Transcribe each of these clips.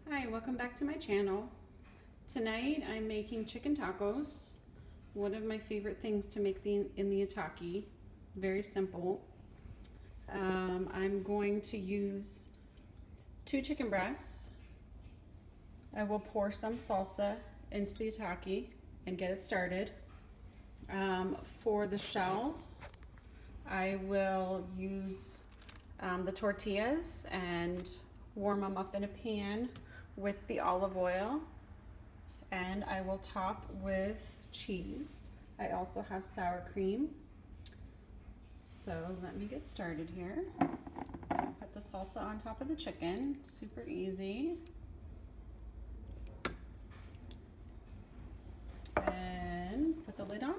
Hi, welcome back to my channel. Tonight I'm making chicken tacos. One of my favorite things to make in the Itaki. Very simple. I'm going to use 2 chicken breasts. I will pour some salsa into the Itaki and get it started. For the shells, I will use the tortillas and warm them up in a pan with the olive oil, and I will top with cheese. I also have sour cream. So let me get started here. Put the salsa on top of the chicken, super easy. And put the lid on.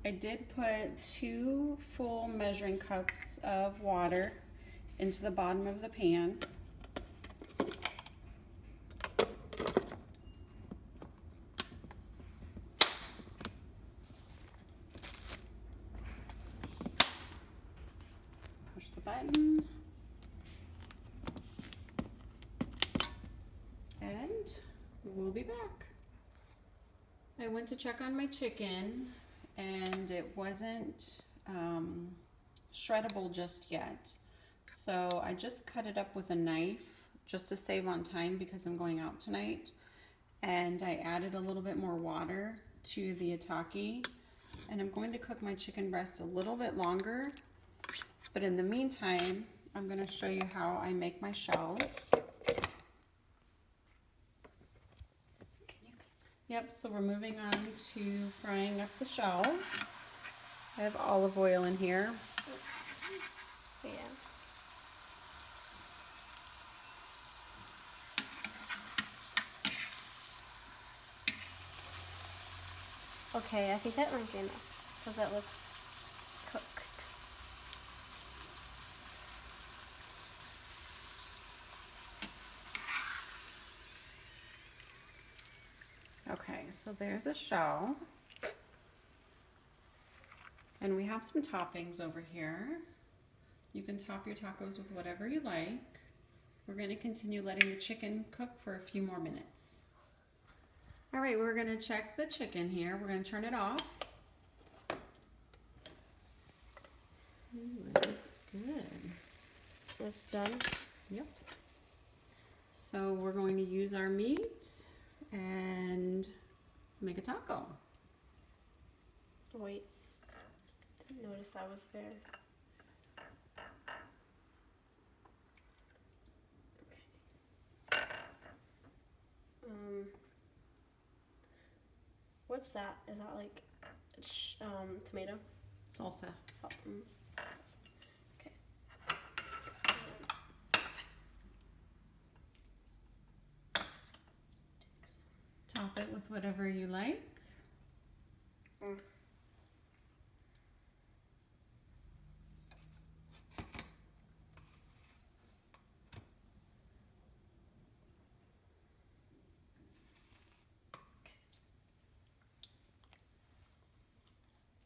I did put 2 full measuring cups of water into the bottom of the pan. Push the button. And we'll be back. I went to check on my chicken and it wasn't shreddable just yet. So I just cut it up with a knife just to save on time because I'm going out tonight. And I added a little bit more water to the Itaki. And I'm going to cook my chicken breasts a little bit longer. But in the meantime, I'm going to show you how I make my shells. Yep, so we're moving on to frying up the shells. I have olive oil in here. Yeah. Okay, I think that might be enough because it looks cooked. Okay, so there's a shell. And we have some toppings over here. You can top your tacos with whatever you like. We're going to continue letting the chicken cook for a few more minutes. All right, we're going to check the chicken here. We're going to turn it off. Ooh, it looks good. It's done. Yep. So we're going to use our meat and make a taco. Wait. Didn't notice I was there. Okay. What's that? Is that like tomato? Salsa. Salt. Okay. Top it with whatever you like.